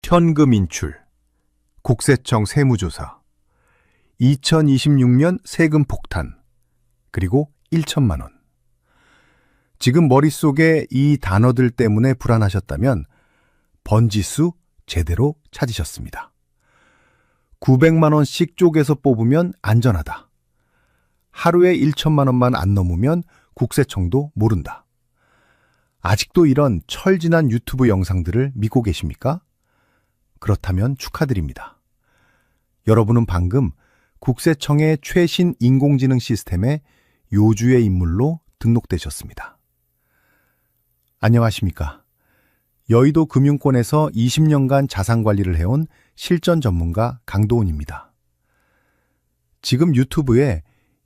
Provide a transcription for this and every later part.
현금 인출, 국세청 세무조사, 2026년 세금 폭탄, 그리고 1천만 원. 지금 머릿속에 이 단어들 때문에 불안하셨다면 번지수 제대로 찾으셨습니다. 900만 원씩 쪼개서 뽑으면 안전하다. 하루에 1천만 원만 안 넘으면 국세청도 모른다. 아직도 이런 철진한 유튜브 영상들을 믿고 계십니까? 그렇다면 축하드립니다. 여러분은 방금 국세청의 최신 인공지능 시스템에 요주의 인물로 등록되셨습니다. 안녕하십니까? 여의도 금융권에서 20년간 자산관리를 해온 실전 전문가 강도훈입니다. 지금 유튜브에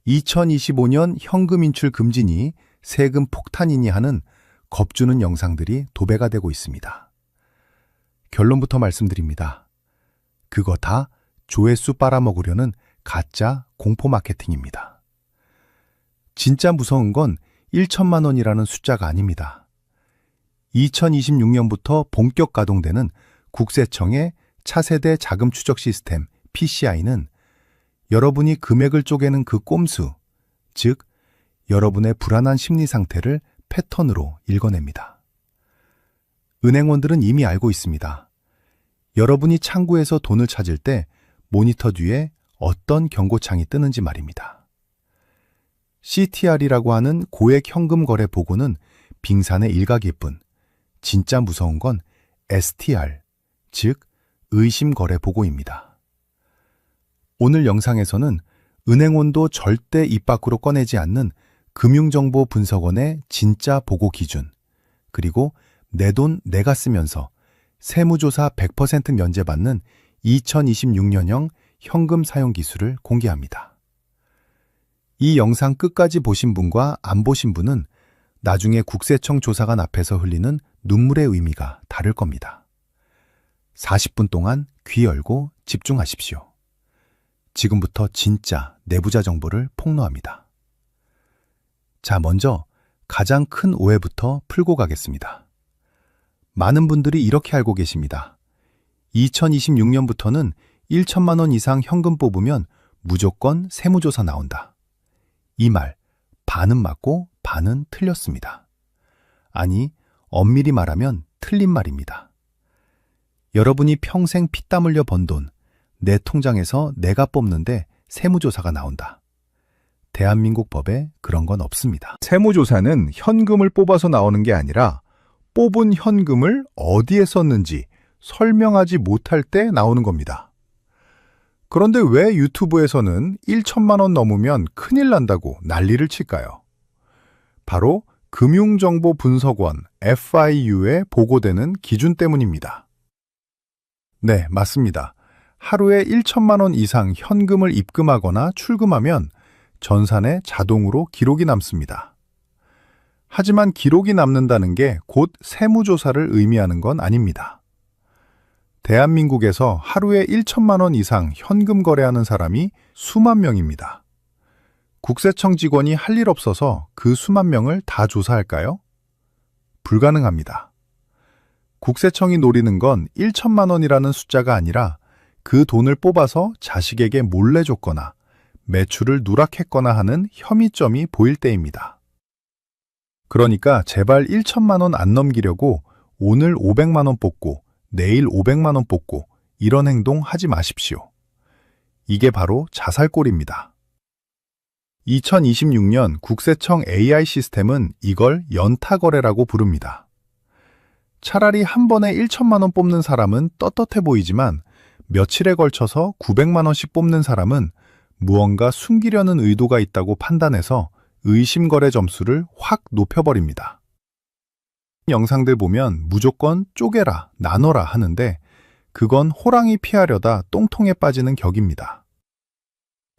2025년 현금 인출 금지니 세금 폭탄이니 하는 겁주는 영상들이 도배가 되고 있습니다. 결론부터 말씀드립니다. 그거 다 조회수 빨아먹으려는 가짜 공포 마케팅입니다. 진짜 무서운 건 1천만 원이라는 숫자가 아닙니다. 2026년부터 본격 가동되는 국세청의 차세대 자금 추적 시스템 PCI는 여러분이 금액을 쪼개는 그 꼼수, 즉 여러분의 불안한 심리 상태를 패턴으로 읽어냅니다. 은행원들은 이미 알고 있습니다. 여러분이 창구에서 돈을 찾을 때 모니터 뒤에 어떤 경고창이 뜨는지 말입니다. CTR이라고 하는 고액 현금 거래 보고는 빙산의 일각일 뿐, 진짜 무서운 건 STR, 즉 의심 거래 보고입니다. 오늘 영상에서는 은행원도 절대 입 밖으로 꺼내지 않는 금융정보분석원의 진짜 보고 기준, 그리고 내 돈 내가 쓰면서 세무조사 100% 면제받는 2026년형 현금 사용 기술을 공개합니다. 이 영상 끝까지 보신 분과 안 보신 분은 나중에 국세청 조사관 앞에서 흘리는 눈물의 의미가 다를 겁니다. 40분 동안 귀 열고 집중하십시오. 지금부터 진짜 내부자 정보를 폭로합니다. 자, 먼저 가장 큰 오해부터 풀고 가겠습니다. 많은 분들이 이렇게 알고 계십니다. 2026년부터는 1천만 원 이상 현금 뽑으면 무조건 세무조사 나온다. 이 말, 반은 맞고 반은 틀렸습니다. 아니, 엄밀히 말하면 틀린 말입니다. 여러분이 평생 피땀 흘려 번 돈, 내 통장에서 내가 뽑는데 세무조사가 나온다. 대한민국 법에 그런 건 없습니다. 세무조사는 현금을 뽑아서 나오는 게 아니라 뽑은 현금을 어디에 썼는지 설명하지 못할 때 나오는 겁니다. 그런데 왜 유튜브에서는 1천만 원 넘으면 큰일 난다고 난리를 칠까요? 바로 금융정보분석원 FIU에 보고되는 기준 때문입니다. 네, 맞습니다. 하루에 1천만 원 이상 현금을 입금하거나 출금하면 전산에 자동으로 기록이 남습니다. 하지만 기록이 남는다는 게 곧 세무조사를 의미하는 건 아닙니다. 대한민국에서 하루에 1천만 원 이상 현금 거래하는 사람이 수만 명입니다. 국세청 직원이 할 일 없어서 그 수만 명을 다 조사할까요? 불가능합니다. 국세청이 노리는 건 1천만 원이라는 숫자가 아니라 그 돈을 뽑아서 자식에게 몰래 줬거나 매출을 누락했거나 하는 혐의점이 보일 때입니다. 그러니까 제발 1천만 원 안 넘기려고 오늘 500만 원 뽑고 내일 500만 원 뽑고 이런 행동 하지 마십시오. 이게 바로 자살골입니다. 2026년 국세청 AI 시스템은 이걸 연타거래라고 부릅니다. 차라리 한 번에 1천만 원 뽑는 사람은 떳떳해 보이지만 며칠에 걸쳐서 900만 원씩 뽑는 사람은 무언가 숨기려는 의도가 있다고 판단해서 의심거래 점수를 확 높여버립니다. 영상들 보면 무조건 쪼개라, 나눠라 하는데 그건 호랑이 피하려다 똥통에 빠지는 격입니다.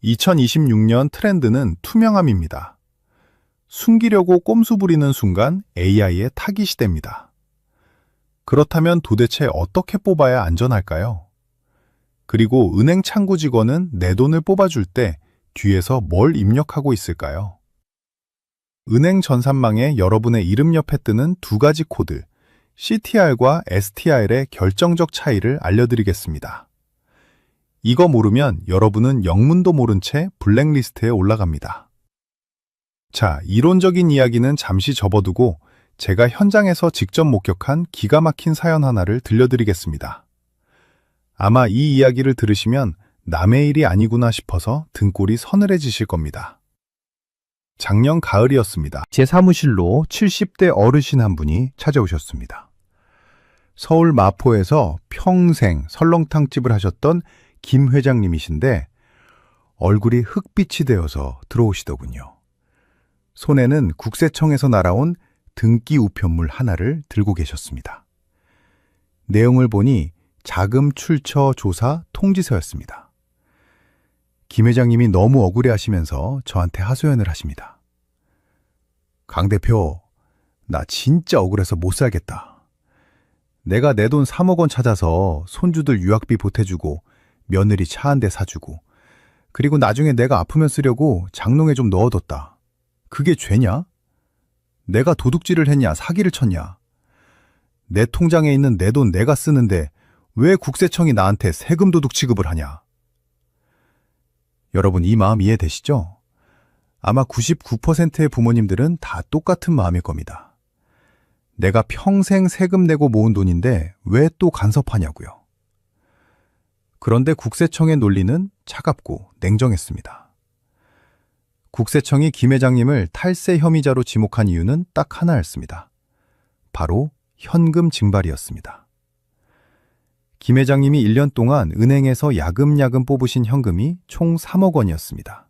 2026년 트렌드는 투명함입니다. 숨기려고 꼼수 부리는 순간 AI의 타깃이 됩니다. 그렇다면 도대체 어떻게 뽑아야 안전할까요? 그리고 은행 창구 직원은 내 돈을 뽑아줄 때 뒤에서 뭘 입력하고 있을까요? 은행 전산망에 여러분의 이름 옆에 뜨는 두 가지 코드, CTR과 STR의 결정적 차이를 알려드리겠습니다. 이거 모르면 여러분은 영문도 모른 채 블랙리스트에 올라갑니다. 자, 이론적인 이야기는 잠시 접어두고 제가 현장에서 직접 목격한 기가 막힌 사연 하나를 들려드리겠습니다. 아마 이 이야기를 들으시면 남의 일이 아니구나 싶어서 등골이 서늘해지실 겁니다. 작년 가을이었습니다. 제 사무실로 70대 어르신 한 분이 찾아오셨습니다. 서울 마포에서 평생 설렁탕집을 하셨던 김 회장님이신데 얼굴이 흑빛이 되어서 들어오시더군요. 손에는 국세청에서 날아온 등기 우편물 하나를 들고 계셨습니다. 내용을 보니 자금 출처 조사 통지서였습니다. 김 회장님이 너무 억울해하시면서 저한테 하소연을 하십니다. 강 대표, 나 진짜 억울해서 못 살겠다. 내가 내 돈 3억 원 찾아서 손주들 유학비 보태주고 며느리 차 한 대 사주고 그리고 나중에 내가 아프면 쓰려고 장롱에 좀 넣어뒀다. 그게 죄냐? 내가 도둑질을 했냐, 사기를 쳤냐? 내 통장에 있는 내 돈 내가 쓰는데 왜 국세청이 나한테 세금 도둑 취급을 하냐? 여러분, 이 마음 이해되시죠? 아마 99%의 부모님들은 다 똑같은 마음일 겁니다. 내가 평생 세금 내고 모은 돈인데 왜 또 간섭하냐고요. 그런데 국세청의 논리는 차갑고 냉정했습니다. 국세청이 김 회장님을 탈세 혐의자로 지목한 이유는 딱 하나였습니다. 바로 현금 증발이었습니다. 김 회장님이 1년 동안 은행에서 야금야금 뽑으신 현금이 총 3억 원이었습니다.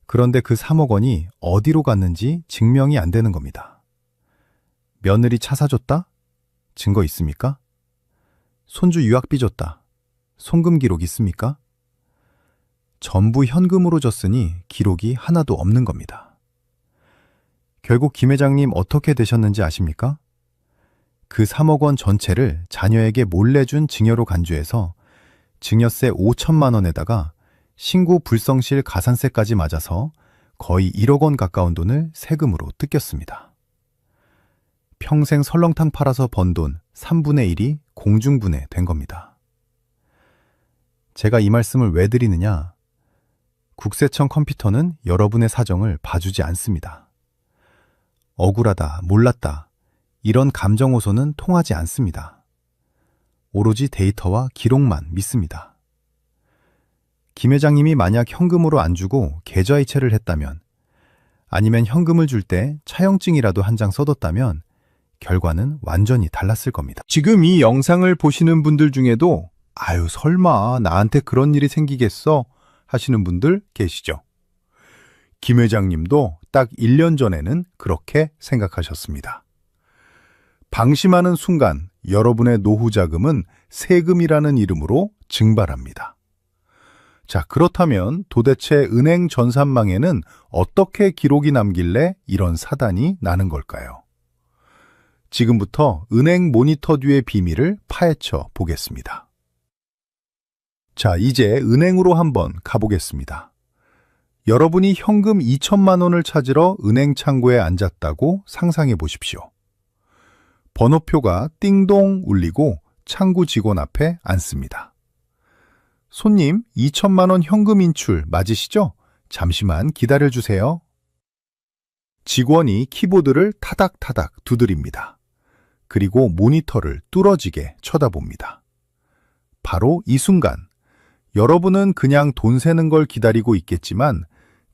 그런데 그 3억 원이 어디로 갔는지 증명이 안 되는 겁니다. 며느리 차 사줬다? 증거 있습니까? 손주 유학비 줬다. 송금 기록 있습니까? 전부 현금으로 줬으니 기록이 하나도 없는 겁니다. 결국 김 회장님 어떻게 되셨는지 아십니까? 그 3억 원 전체를 자녀에게 몰래 준 증여로 간주해서 증여세 5천만 원에다가 신고 불성실 가산세까지 맞아서 거의 1억 원 가까운 돈을 세금으로 뜯겼습니다. 평생 설렁탕 팔아서 번 돈 3분의 1이 공중분해 된 겁니다. 제가 이 말씀을 왜 드리느냐? 국세청 컴퓨터는 여러분의 사정을 봐주지 않습니다. 억울하다, 몰랐다, 이런 감정 호소는 통하지 않습니다. 오로지 데이터와 기록만 믿습니다. 김 회장님이 만약 현금으로 안 주고 계좌이체를 했다면, 아니면 현금을 줄 때 차용증이라도 한 장 써뒀다면 결과는 완전히 달랐을 겁니다. 지금 이 영상을 보시는 분들 중에도 아유, 설마 나한테 그런 일이 생기겠어? 하시는 분들 계시죠? 김 회장님도 딱 1년 전에는 그렇게 생각하셨습니다. 방심하는 순간 여러분의 노후 자금은 세금이라는 이름으로 증발합니다. 자, 그렇다면 도대체 은행 전산망에는 어떻게 기록이 남길래 이런 사단이 나는 걸까요? 지금부터 은행 모니터 뒤의 비밀을 파헤쳐 보겠습니다. 자, 이제 은행으로 한번 가보겠습니다. 여러분이 현금 2천만 원을 찾으러 은행 창구에 앉았다고 상상해 보십시오. 번호표가 띵동 울리고 창구 직원 앞에 앉습니다. 손님, 2천만 원 현금 인출 맞으시죠? 잠시만 기다려 주세요. 직원이 키보드를 타닥타닥 두드립니다. 그리고 모니터를 뚫어지게 쳐다봅니다. 바로 이 순간 여러분은 그냥 돈 세는 걸 기다리고 있겠지만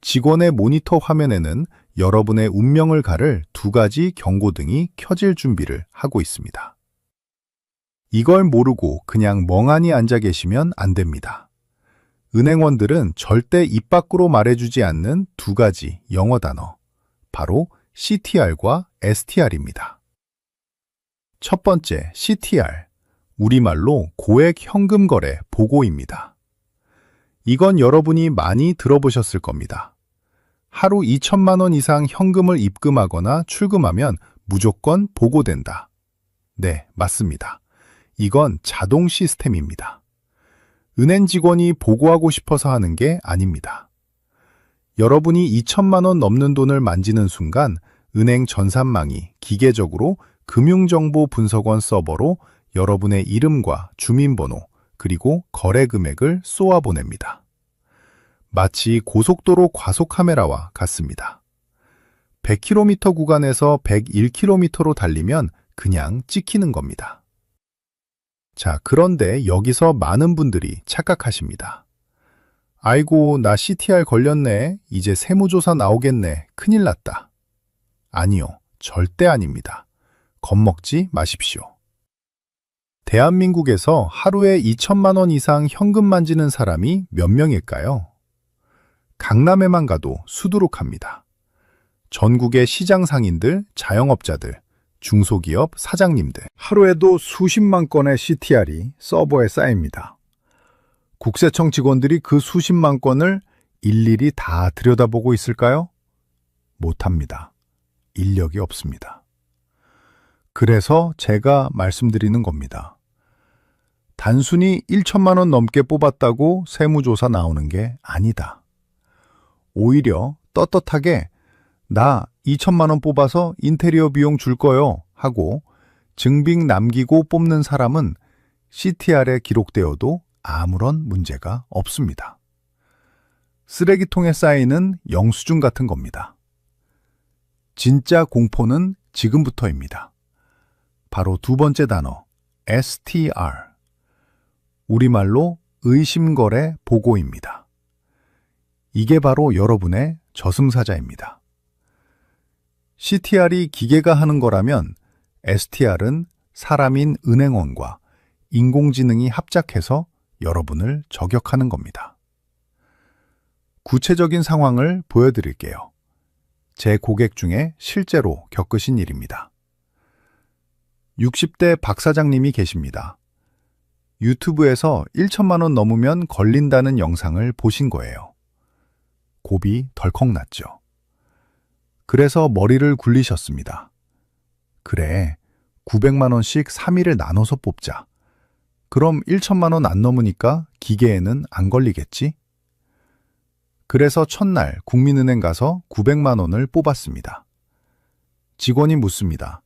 직원의 모니터 화면에는 여러분의 운명을 가를 2가지 경고등이 켜질 준비를 하고 있습니다. 이걸 모르고 그냥 멍하니 앉아 계시면 안 됩니다. 은행원들은 절대 입 밖으로 말해주지 않는 2가지 영어 단어, 바로 CTR과 STR입니다. 첫 번째 CTR, 우리말로 고액 현금 거래 보고입니다. 이건 여러분이 많이 들어보셨을 겁니다. 하루 2천만 원 이상 현금을 입금하거나 출금하면 무조건 보고된다. 네, 맞습니다. 이건 자동 시스템입니다. 은행 직원이 보고하고 싶어서 하는 게 아닙니다. 여러분이 2천만 원 넘는 돈을 만지는 순간 은행 전산망이 기계적으로 금융정보분석원 서버로 여러분의 이름과 주민번호, 그리고 거래 금액을 쏘아 보냅니다. 마치 고속도로 과속 카메라와 같습니다. 100km 구간에서 101km로 달리면 그냥 찍히는 겁니다. 자, 그런데 여기서 많은 분들이 착각하십니다. 아이고, 나 CTR 걸렸네. 이제 세무조사 나오겠네. 큰일 났다. 아니요, 절대 아닙니다. 겁먹지 마십시오. 대한민국에서 하루에 2천만 원 이상 현금 만지는 사람이 몇 명일까요? 강남에만 가도 수두룩합니다. 전국의 시장 상인들, 자영업자들, 중소기업 사장님들, 하루에도 수십만 건의 CTR이 서버에 쌓입니다. 국세청 직원들이 그 수십만 건을 일일이 다 들여다보고 있을까요? 못합니다. 인력이 없습니다. 그래서 제가 말씀드리는 겁니다. 단순히 1천만 원 넘게 뽑았다고 세무조사 나오는 게 아니다. 오히려 떳떳하게 나 2천만 원 뽑아서 인테리어 비용 줄 거요 하고 증빙 남기고 뽑는 사람은 CTR에 기록되어도 아무런 문제가 없습니다. 쓰레기통에 쌓이는 영수증 같은 겁니다. 진짜 공포는 지금부터입니다. 바로 두 번째 단어, STR. 우리말로 의심거래 보고입니다. 이게 바로 여러분의 저승사자입니다. CTR이 기계가 하는 거라면 STR은 사람인 은행원과 인공지능이 합작해서 여러분을 저격하는 겁니다. 구체적인 상황을 보여드릴게요. 제 고객 중에 실제로 겪으신 일입니다. 60대 박 사장님이 계십니다. 유튜브에서 1천만 원 넘으면 걸린다는 영상을 보신 거예요. 곱이 덜컥 났죠. 그래서 머리를 굴리셨습니다. 그래, 900만 원씩 3일을 나눠서 뽑자. 그럼 1천만 원 안 넘으니까 기계에는 안 걸리겠지? 그래서 첫날 국민은행 가서 900만 원을 뽑았습니다. 직원이 묻습니다.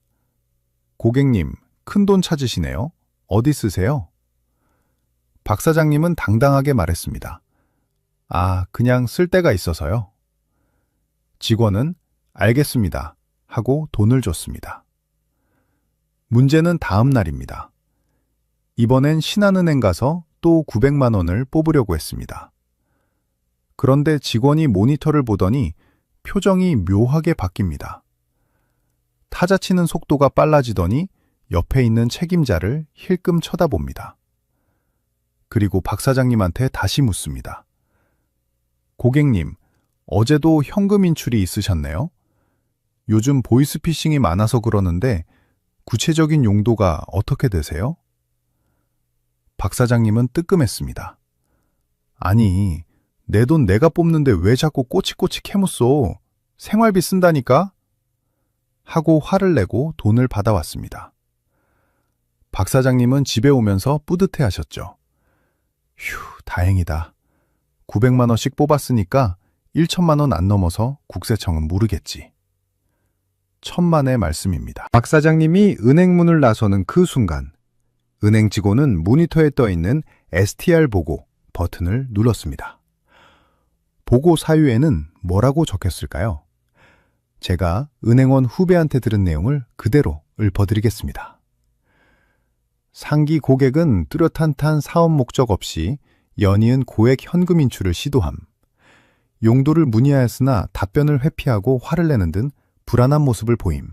고객님, 큰돈 찾으시네요. 어디 쓰세요? 박 사장님은 당당하게 말했습니다. 아, 그냥 쓸 데가 있어서요. 직원은 알겠습니다 하고 돈을 줬습니다. 문제는 다음 날입니다. 이번엔 신한은행 가서 또 900만 원을 뽑으려고 했습니다. 그런데 직원이 모니터를 보더니 표정이 묘하게 바뀝니다. 타자치는 속도가 빨라지더니 옆에 있는 책임자를 힐끔 쳐다봅니다. 그리고 박 사장님한테 다시 묻습니다. 고객님, 어제도 현금 인출이 있으셨네요? 요즘 보이스피싱이 많아서 그러는데 구체적인 용도가 어떻게 되세요? 박 사장님은 뜨끔했습니다. 아니, 내 돈 내가 뽑는데 왜 자꾸 꼬치꼬치 캐묻소? 생활비 쓴다니까? 하고 화를 내고 돈을 받아왔습니다. 박 사장님은 집에 오면서 뿌듯해 하셨죠. 휴, 다행이다. 900만 원씩 뽑았으니까 1천만 원 안 넘어서 국세청은 모르겠지. 천만의 말씀입니다. 박 사장님이 은행문을 나서는 그 순간 은행 직원은 모니터에 떠있는 STR 보고 버튼을 눌렀습니다. 보고 사유에는 뭐라고 적혔을까요? 제가 은행원 후배한테 들은 내용을 그대로 읊어드리겠습니다. 상기 고객은 뚜렷한 사업 목적 없이 연이은 고액 현금 인출을 시도함. 용도를 문의하였으나 답변을 회피하고 화를 내는 등 불안한 모습을 보임.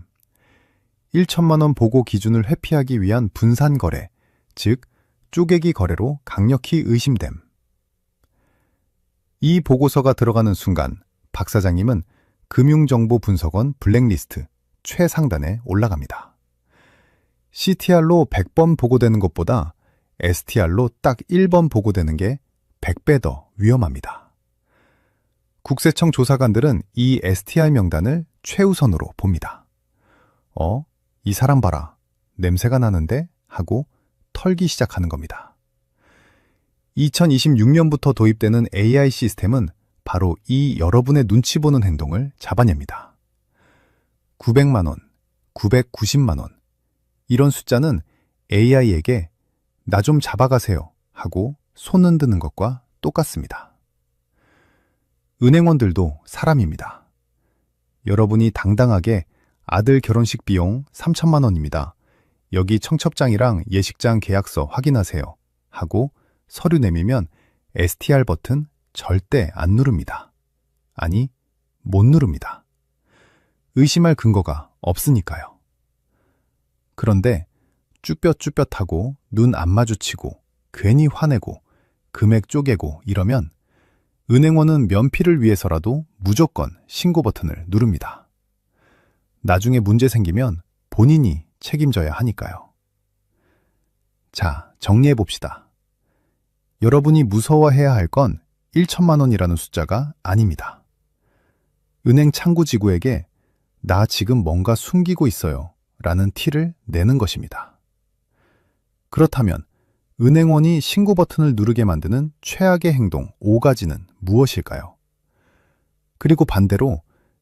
1천만 원 보고 기준을 회피하기 위한 분산 거래, 즉 쪼개기 거래로 강력히 의심됨. 이 보고서가 들어가는 순간 박 사장님은 금융정보분석원 블랙리스트 최상단에 올라갑니다. CTR로 100번 보고되는 것보다 STR로 딱 1번 보고되는 게 100배 더 위험합니다. 국세청 조사관들은 이 STR 명단을 최우선으로 봅니다. 이 사람 봐라. 냄새가 나는데? 하고 털기 시작하는 겁니다. 2026년부터 도입되는 AI 시스템은 바로 이 여러분의 눈치 보는 행동을 잡아냅니다. 900만 원, 990만 원, 이런 숫자는 AI에게 나 좀 잡아가세요 하고 손 흔드는 것과 똑같습니다. 은행원들도 사람입니다. 여러분이 당당하게 아들 결혼식 비용 3천만 원입니다. 여기 청첩장이랑 예식장 계약서 확인하세요 하고 서류 내밀면 STR 버튼 절대 안 누릅니다. 아니, 못 누릅니다. 의심할 근거가 없으니까요. 그런데 쭈뼛쭈뼛하고 눈 안 마주치고 괜히 화내고 금액 쪼개고 이러면 은행원은 면피를 위해서라도 무조건 신고 버튼을 누릅니다. 나중에 문제 생기면 본인이 책임져야 하니까요. 자, 정리해 봅시다. 여러분이 무서워해야 할 건 1천만 원이라는 숫자가 아닙니다. 은행 창구지구에게 나 지금 뭔가 숨기고 있어요 라는 티를 내는 것입니다. 그렇다면 은행원이 신고 버튼을 누르게 만드는 최악의 행동 5가지는 무엇일까요? 그리고 반대로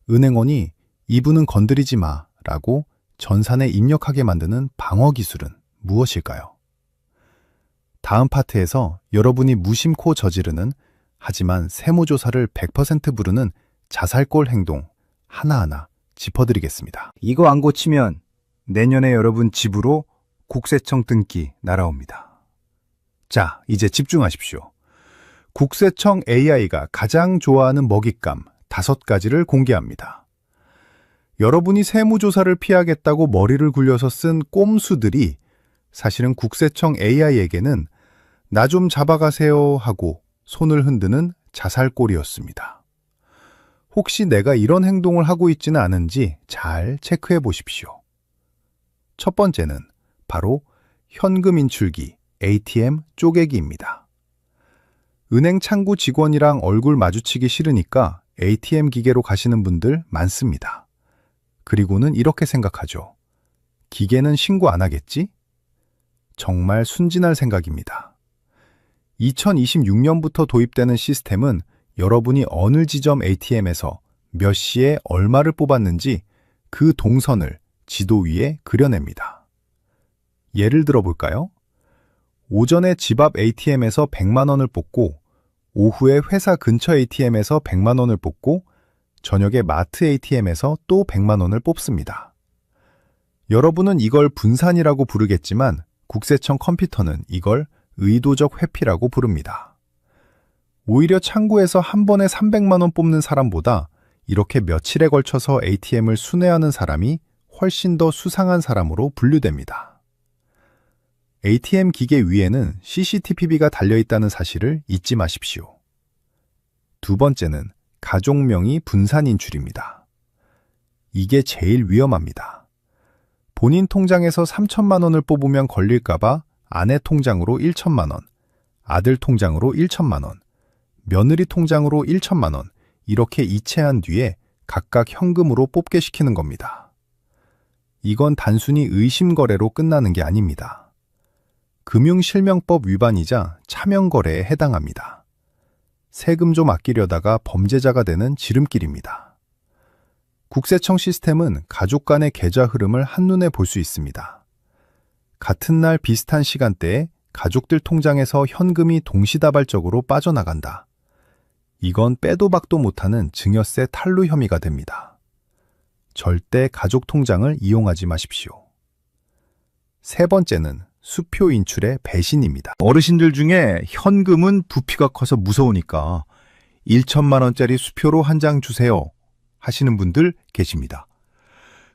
은행원이 이분은 건드리지 마 라고 전산에 입력하게 만드는 방어 기술은 무엇일까요? 다음 파트에서 여러분이 무심코 저지르는 하지만 세무조사를 100% 부르는 자살골 행동 하나하나 짚어드리겠습니다. 이거 안 고치면 내년에 여러분 집으로 국세청 등기 날아옵니다. 자, 이제 집중하십시오. 국세청 AI가 가장 좋아하는 먹잇감 5가지를 공개합니다. 여러분이 세무조사를 피하겠다고 머리를 굴려서 쓴 꼼수들이 사실은 국세청 AI에게는 나 좀 잡아가세요 하고 손을 흔드는 자살골이었습니다. 혹시 내가 이런 행동을 하고 있지는 않은지 잘 체크해 보십시오. 첫 번째는 바로 현금 인출기, ATM 쪼개기입니다. 은행 창구 직원이랑 얼굴 마주치기 싫으니까 ATM 기계로 가시는 분들 많습니다. 그리고는 이렇게 생각하죠. 기계는 신고 안 하겠지? 정말 순진할 생각입니다. 2026년부터 도입되는 시스템은 여러분이 어느 지점 ATM에서 몇 시에 얼마를 뽑았는지 그 동선을 지도 위에 그려냅니다. 예를 들어 볼까요? 오전에 집 앞 ATM에서 100만 원을 뽑고 오후에 회사 근처 ATM에서 100만 원을 뽑고 저녁에 마트 ATM에서 또 100만 원을 뽑습니다. 여러분은 이걸 분산이라고 부르겠지만 국세청 컴퓨터는 이걸 의도적 회피라고 부릅니다. 오히려 창구에서 한 번에 300만 원 뽑는 사람보다 이렇게 며칠에 걸쳐서 ATM을 순회하는 사람이 훨씬 더 수상한 사람으로 분류됩니다. ATM 기계 위에는 CCTV가 달려있다는 사실을 잊지 마십시오. 두 번째는 가족명의 분산 인출입니다. 이게 제일 위험합니다. 본인 통장에서 3천만 원을 뽑으면 걸릴까봐 아내 통장으로 1천만 원, 아들 통장으로 1천만 원, 며느리 통장으로 1천만 원 이렇게 이체한 뒤에 각각 현금으로 뽑게 시키는 겁니다. 이건 단순히 의심거래로 끝나는 게 아닙니다. 금융실명법 위반이자 차명거래에 해당합니다. 세금 좀 아끼려다가 범죄자가 되는 지름길입니다. 국세청 시스템은 가족 간의 계좌 흐름을 한눈에 볼 수 있습니다. 같은 날 비슷한 시간대에 가족들 통장에서 현금이 동시다발적으로 빠져나간다. 이건 빼도 박도 못하는 증여세 탈루 혐의가 됩니다. 절대 가족 통장을 이용하지 마십시오. 세 번째는 수표 인출의 배신입니다. 어르신들 중에 현금은 부피가 커서 무서우니까 1천만 원짜리 수표로 한 장 주세요 하시는 분들 계십니다.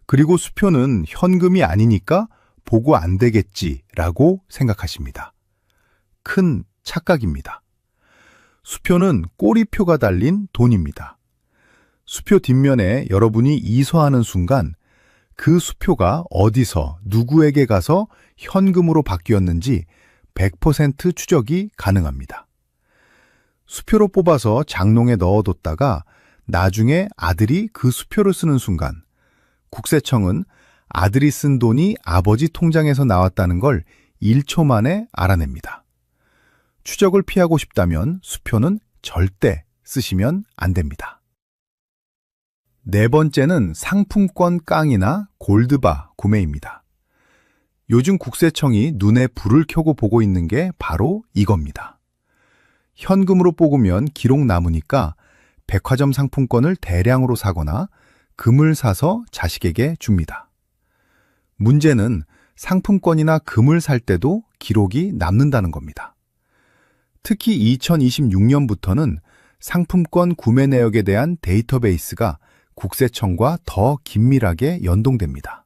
그리고 수표는 현금이 아니니까 보고 안 되겠지라고 생각하십니다. 큰 착각입니다. 수표는 꼬리표가 달린 돈입니다. 수표 뒷면에 여러분이 이서하는 순간 그 수표가 어디서 누구에게 가서 현금으로 바뀌었는지 100% 추적이 가능합니다. 수표로 뽑아서 장롱에 넣어뒀다가 나중에 아들이 그 수표를 쓰는 순간 국세청은 아들이 쓴 돈이 아버지 통장에서 나왔다는 걸 1초 만에 알아냅니다. 추적을 피하고 싶다면 수표는 절대 쓰시면 안 됩니다. 네 번째는 상품권 깡이나 골드바 구매입니다. 요즘 국세청이 눈에 불을 켜고 보고 있는 게 바로 이겁니다. 현금으로 뽑으면 기록 남으니까 백화점 상품권을 대량으로 사거나 금을 사서 자식에게 줍니다. 문제는 상품권이나 금을 살 때도 기록이 남는다는 겁니다. 특히 2026년부터는 상품권 구매 내역에 대한 데이터베이스가 국세청과 더 긴밀하게 연동됩니다.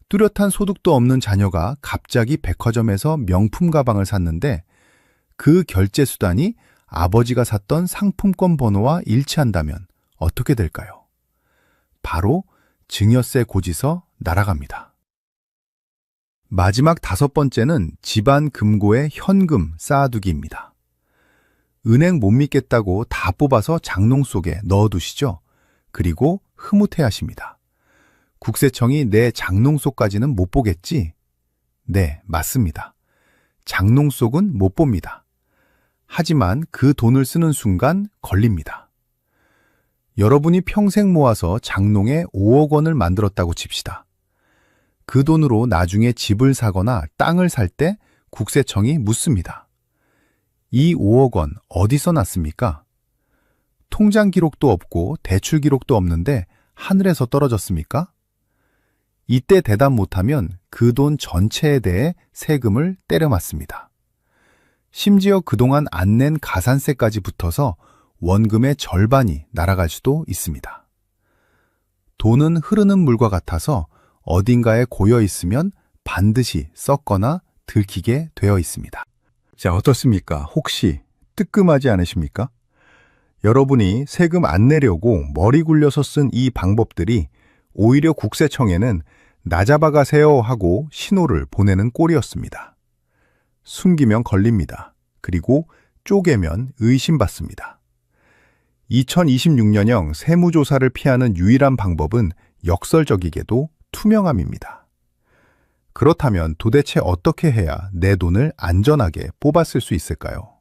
뚜렷한 소득도 없는 자녀가 갑자기 백화점에서 명품 가방을 샀는데 그 결제 수단이 아버지가 샀던 상품권 번호와 일치한다면 어떻게 될까요? 바로 증여세 고지서 날아갑니다. 마지막 5번째는 집안 금고에 현금 쌓아두기입니다. 은행 못 믿겠다고 다 뽑아서 장롱 속에 넣어두시죠. 그리고 흐뭇해하십니다. 국세청이 내 장롱 속까지는 못 보겠지? 네, 맞습니다. 장롱 속은 못 봅니다. 하지만 그 돈을 쓰는 순간 걸립니다. 여러분이 평생 모아서 장롱에 5억 원을 만들었다고 칩시다. 그 돈으로 나중에 집을 사거나 땅을 살 때 국세청이 묻습니다. 이 5억 원 어디서 났습니까? 통장 기록도 없고 대출 기록도 없는데 하늘에서 떨어졌습니까? 이때 대답 못하면 그 돈 전체에 대해 세금을 때려 맞습니다. 심지어 그동안 안 낸 가산세까지 붙어서 원금의 절반이 날아갈 수도 있습니다. 돈은 흐르는 물과 같아서 어딘가에 고여 있으면 반드시 썩거나 들키게 되어 있습니다. 자, 어떻습니까? 혹시 뜨끔하지 않으십니까? 여러분이 세금 안 내려고 머리 굴려서 쓴 이 방법들이 오히려 국세청에는 나 잡아가세요 하고 신호를 보내는 꼴이었습니다. 숨기면 걸립니다. 그리고 쪼개면 의심받습니다. 2026년형 세무조사를 피하는 유일한 방법은 역설적이게도 투명함입니다. 그렇다면 도대체 어떻게 해야 내 돈을 안전하게 뽑았을 수 있을까요?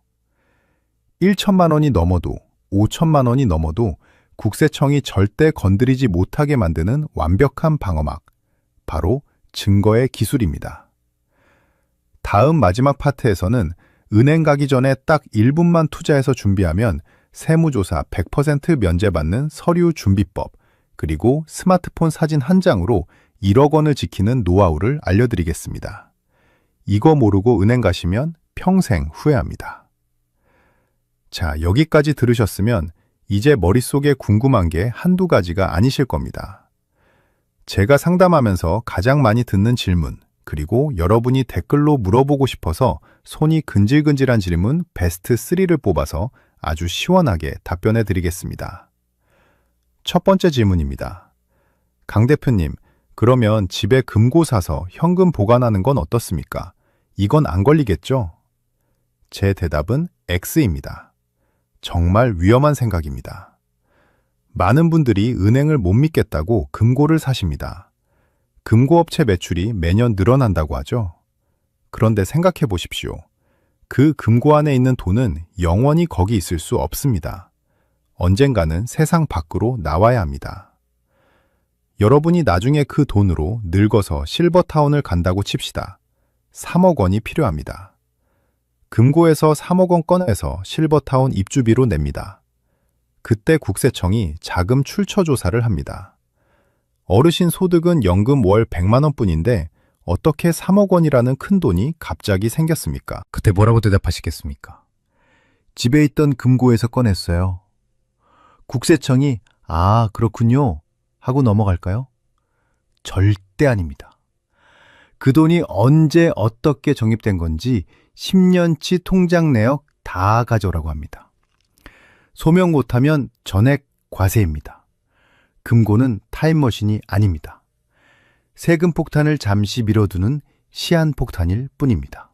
1천만 원이 넘어도 5천만 원이 넘어도 국세청이 절대 건드리지 못하게 만드는 완벽한 방어막, 바로 증거의 기술입니다. 다음 마지막 파트에서는 은행 가기 전에 딱 1분만 투자해서 준비하면 세무조사 100% 면제받는 서류 준비법, 그리고 스마트폰 사진 한 장으로 1억 원을 지키는 노하우를 알려드리겠습니다. 이거 모르고 은행 가시면 평생 후회합니다. 자, 여기까지 들으셨으면 이제 머릿속에 궁금한 게 한두 가지가 아니실 겁니다. 제가 상담하면서 가장 많이 듣는 질문, 그리고 여러분이 댓글로 물어보고 싶어서 손이 근질근질한 질문 베스트 3를 뽑아서 아주 시원하게 답변해 드리겠습니다. 첫 번째 질문입니다. 강 대표님, 그러면 집에 금고 사서 현금 보관하는 건 어떻습니까? 이건 안 걸리겠죠? 제 대답은 X입니다. 정말 위험한 생각입니다. 많은 분들이 은행을 못 믿겠다고 금고를 사십니다. 금고업체 매출이 매년 늘어난다고 하죠. 그런데 생각해 보십시오. 그 금고 안에 있는 돈은 영원히 거기 있을 수 없습니다. 언젠가는 세상 밖으로 나와야 합니다. 여러분이 나중에 그 돈으로 늙어서 실버타운을 간다고 칩시다. 3억 원이 필요합니다. 금고에서 3억 원 꺼내서 실버타운 입주비로 냅니다. 그때 국세청이 자금 출처 조사를 합니다. 어르신 소득은 연금 월 100만 원뿐인데 어떻게 3억 원이라는 큰 돈이 갑자기 생겼습니까? 그때 뭐라고 대답하시겠습니까? 집에 있던 금고에서 꺼냈어요. 국세청이 아, 그렇군요 하고 넘어갈까요? 절대 아닙니다. 그 돈이 언제 어떻게 적립된 건지 10년치 통장 내역 다 가져오라고 합니다. 소명 못하면 전액 과세입니다. 금고는 타임머신이 아닙니다. 세금 폭탄을 잠시 미뤄두는 시한폭탄일 뿐입니다.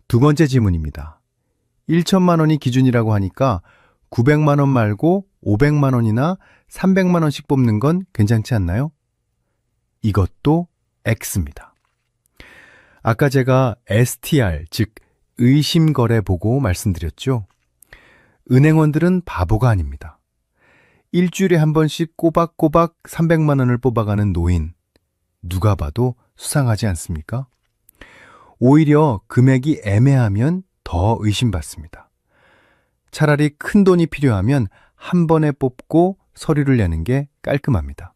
두 번째 질문입니다. 1천만 원이 기준이라고 하니까 900만 원 말고 500만 원이나 300만 원씩 뽑는 건 괜찮지 않나요? 이것도 X입니다. 아까 제가 STR, 즉 의심거래 보고 말씀드렸죠. 은행원들은 바보가 아닙니다. 일주일에 한 번씩 꼬박꼬박 300만 원을 뽑아가는 노인, 누가 봐도 수상하지 않습니까? 오히려 금액이 애매하면 더 의심받습니다. 차라리 큰 돈이 필요하면 한 번에 뽑고 서류를 내는 게 깔끔합니다.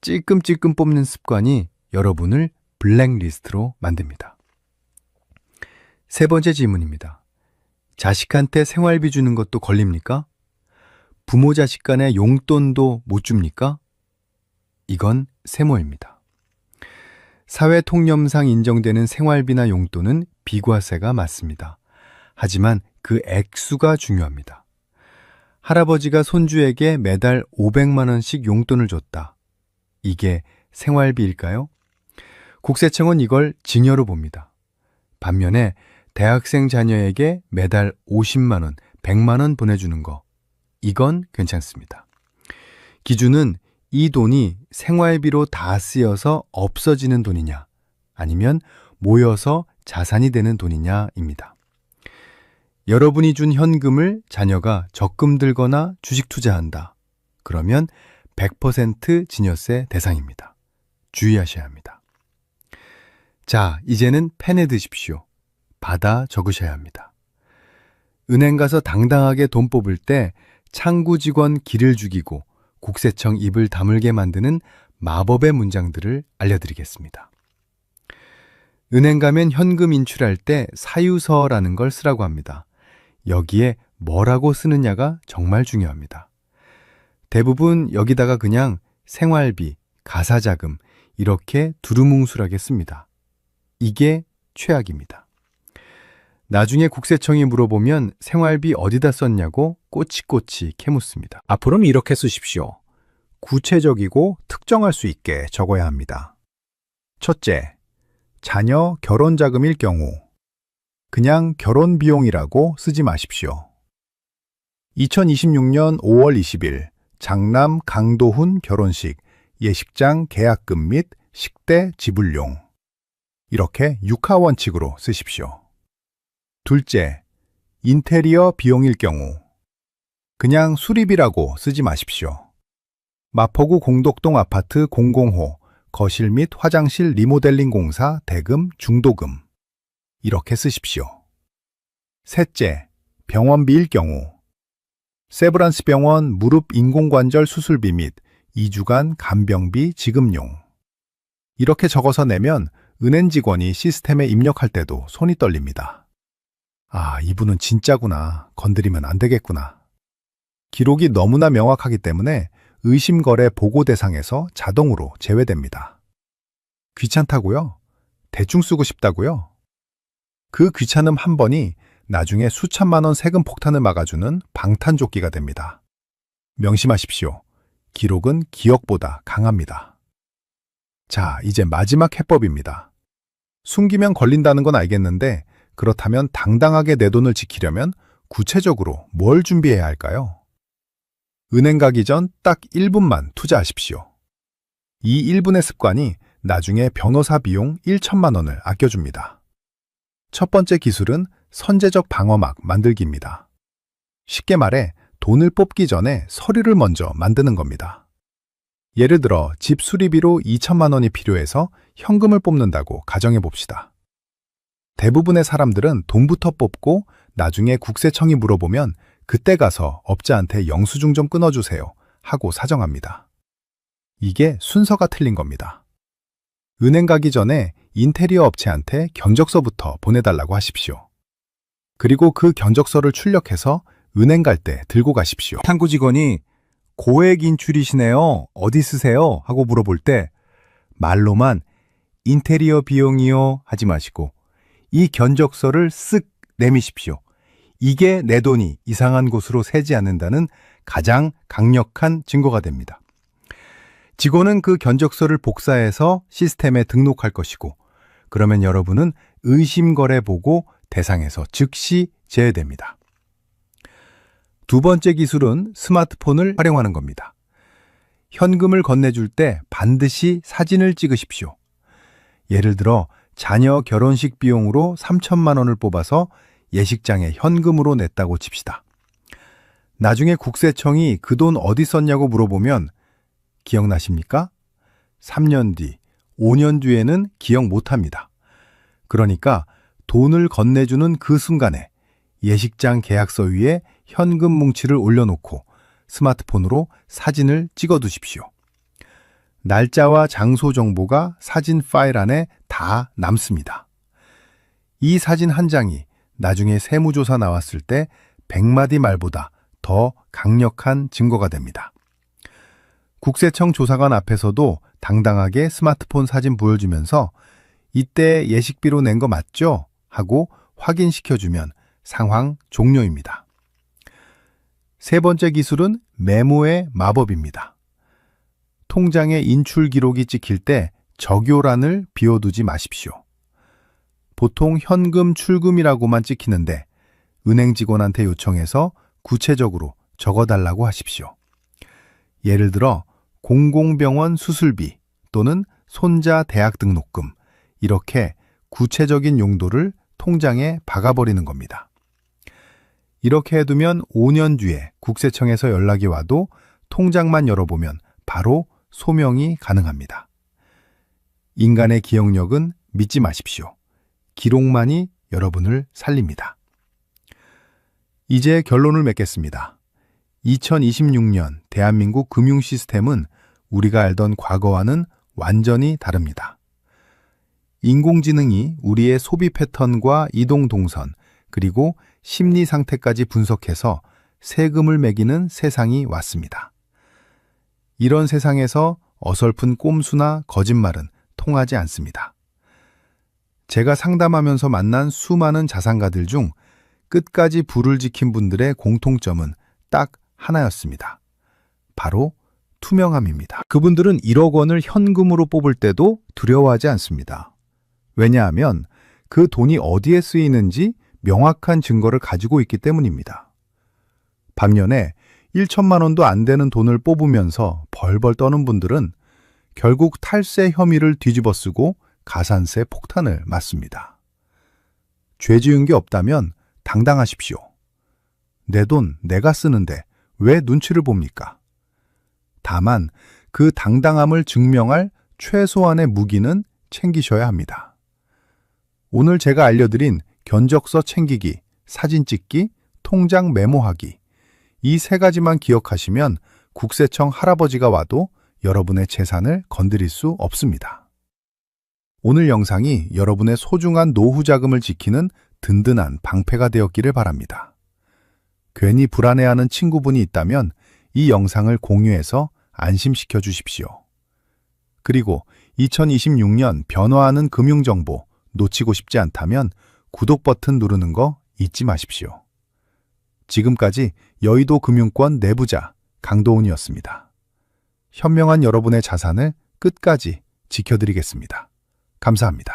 찔끔찔끔 뽑는 습관이 여러분을 블랙리스트로 만듭니다. 세 번째 질문입니다. 자식한테 생활비 주는 것도 걸립니까? 부모 자식 간의 용돈도 못 줍니까? 이건 세모입니다. 사회 통념상 인정되는 생활비나 용돈은 비과세가 맞습니다. 하지만 그 액수가 중요합니다. 할아버지가 손주에게 매달 500만 원씩 용돈을 줬다. 이게 생활비일까요? 국세청은 이걸 증여로 봅니다. 반면에 대학생 자녀에게 매달 50만 원, 100만 원 보내주는 거, 이건 괜찮습니다. 기준은 이 돈이 생활비로 다 쓰여서 없어지는 돈이냐, 아니면 모여서 자산이 되는 돈이냐입니다. 여러분이 준 현금을 자녀가 적금 들거나 주식 투자한다. 그러면 100% 증여세 대상입니다. 주의하셔야 합니다. 자, 이제는 펜에 드십시오. 받아 적으셔야 합니다. 은행 가서 당당하게 돈 뽑을 때 창구 직원 기를 죽이고 국세청 입을 다물게 만드는 마법의 문장들을 알려드리겠습니다. 은행 가면 현금 인출할 때 사유서라는 걸 쓰라고 합니다. 여기에 뭐라고 쓰느냐가 정말 중요합니다. 대부분 여기다가 그냥 생활비, 가사자금 이렇게 두루뭉술하게 씁니다. 이게 최악입니다. 나중에 국세청이 물어보면 생활비 어디다 썼냐고 꼬치꼬치 캐묻습니다. 앞으로는 이렇게 쓰십시오. 구체적이고 특정할 수 있게 적어야 합니다. 첫째, 자녀 결혼 자금일 경우 그냥 결혼 비용이라고 쓰지 마십시오. 2026년 5월 20일 장남 강도훈 결혼식 예식장 계약금 및 식대 지불용 이렇게 육하 원칙으로 쓰십시오. 둘째, 인테리어 비용일 경우 그냥 수리비라고 쓰지 마십시오. 마포구 공덕동 아파트 공공호 거실 및 화장실 리모델링 공사 대금 중도금 이렇게 쓰십시오. 셋째, 병원비일 경우 세브란스 병원 무릎 인공관절 수술비 및 2주간 간병비 지급용 이렇게 적어서 내면 은행 직원이 시스템에 입력할 때도 손이 떨립니다. 아, 이분은 진짜구나. 건드리면 안 되겠구나. 기록이 너무나 명확하기 때문에 의심거래 보고 대상에서 자동으로 제외됩니다. 귀찮다고요? 대충 쓰고 싶다고요? 그 귀찮음 한 번이 나중에 수천만 원 세금 폭탄을 막아주는 방탄조끼가 됩니다. 명심하십시오. 기록은 기억보다 강합니다. 자, 이제 마지막 해법입니다. 숨기면 걸린다는 건 알겠는데 그렇다면 당당하게 내 돈을 지키려면 구체적으로 뭘 준비해야 할까요? 은행 가기 전 딱 1분만 투자하십시오. 이 1분의 습관이 나중에 변호사 비용 1천만 원을 아껴줍니다. 첫 번째 기술은 선제적 방어막 만들기입니다. 쉽게 말해 돈을 뽑기 전에 서류를 먼저 만드는 겁니다. 예를 들어 집 수리비로 2천만 원이 필요해서 현금을 뽑는다고 가정해 봅시다. 대부분의 사람들은 돈부터 뽑고 나중에 국세청이 물어보면 그때 가서 업자한테 영수증 좀 끊어주세요 하고 사정합니다. 이게 순서가 틀린 겁니다. 은행 가기 전에 인테리어 업체한테 견적서부터 보내달라고 하십시오. 그리고 그 견적서를 출력해서 은행 갈 때 들고 가십시오. 창구 직원이 고액 인출이시네요. 어디 쓰세요? 하고 물어볼 때 말로만 인테리어 비용이요 하지 마시고 이 견적서를 쓱 내미십시오. 이게 내 돈이 이상한 곳으로 새지 않는다는 가장 강력한 증거가 됩니다. 직원은 그 견적서를 복사해서 시스템에 등록할 것이고 그러면 여러분은 의심거래 보고 대상에서 즉시 제외됩니다. 두 번째 기술은 스마트폰을 활용하는 겁니다. 현금을 건네줄 때 반드시 사진을 찍으십시오. 예를 들어 자녀 결혼식 비용으로 3천만 원을 뽑아서 예식장에 현금으로 냈다고 칩시다. 나중에 국세청이 그 돈 어디 썼냐고 물어보면 기억나십니까? 3년 뒤, 5년 뒤에는 기억 못합니다. 그러니까 돈을 건네주는 그 순간에 예식장 계약서 위에 현금 뭉치를 올려놓고 스마트폰으로 사진을 찍어두십시오. 날짜와 장소 정보가 사진 파일 안에 다 남습니다. 이 사진 한 장이 나중에 세무조사 나왔을 때 100마디 말보다 더 강력한 증거가 됩니다. 국세청 조사관 앞에서도 당당하게 스마트폰 사진 보여주면서 이때 예식비로 낸 거 맞죠? 하고 확인시켜주면 상황 종료입니다. 세 번째 기술은 메모의 마법입니다. 통장에 인출 기록이 찍힐 때 적요란을 비워두지 마십시오. 보통 현금 출금이라고만 찍히는데 은행 직원한테 요청해서 구체적으로 적어달라고 하십시오. 예를 들어 공공병원 수술비 또는 손자 대학 등록금, 이렇게 구체적인 용도를 통장에 박아버리는 겁니다. 이렇게 해두면 5년 뒤에 국세청에서 연락이 와도 통장만 열어보면 바로 소명이 가능합니다. 인간의 기억력은 믿지 마십시오. 기록만이 여러분을 살립니다. 이제 결론을 맺겠습니다. 2026년 대한민국 금융 시스템은 우리가 알던 과거와는 완전히 다릅니다. 인공지능이 우리의 소비 패턴과 이동 동선, 그리고 심리 상태까지 분석해서 세금을 매기는 세상이 왔습니다. 이런 세상에서 어설픈 꼼수나 거짓말은 통하지 않습니다. 제가 상담하면서 만난 수많은 자산가들 중 끝까지 부를 지킨 분들의 공통점은 딱 하나였습니다. 바로 투명함입니다. 그분들은 1억 원을 현금으로 뽑을 때도 두려워하지 않습니다. 왜냐하면 그 돈이 어디에 쓰이는지 명확한 증거를 가지고 있기 때문입니다. 반면에 1천만 원도 안 되는 돈을 뽑으면서 벌벌 떠는 분들은 결국 탈세 혐의를 뒤집어쓰고 가산세 폭탄을 맞습니다. 죄 지은 게 없다면 당당하십시오. 내 돈 내가 쓰는데 왜 눈치를 봅니까? 다만 그 당당함을 증명할 최소한의 무기는 챙기셔야 합니다. 오늘 제가 알려드린 견적서 챙기기, 사진 찍기, 통장 메모하기, 이 세 가지만 기억하시면 국세청 할아버지가 와도 여러분의 재산을 건드릴 수 없습니다. 오늘 영상이 여러분의 소중한 노후 자금을 지키는 든든한 방패가 되었기를 바랍니다. 괜히 불안해하는 친구분이 있다면 이 영상을 공유해서 안심시켜 주십시오. 그리고 2026년 변화하는 금융정보 놓치고 싶지 않다면 구독 버튼 누르는 거 잊지 마십시오. 지금까지 여의도 금융권 내부자 강도훈이었습니다. 현명한 여러분의 자산을 끝까지 지켜드리겠습니다. 감사합니다.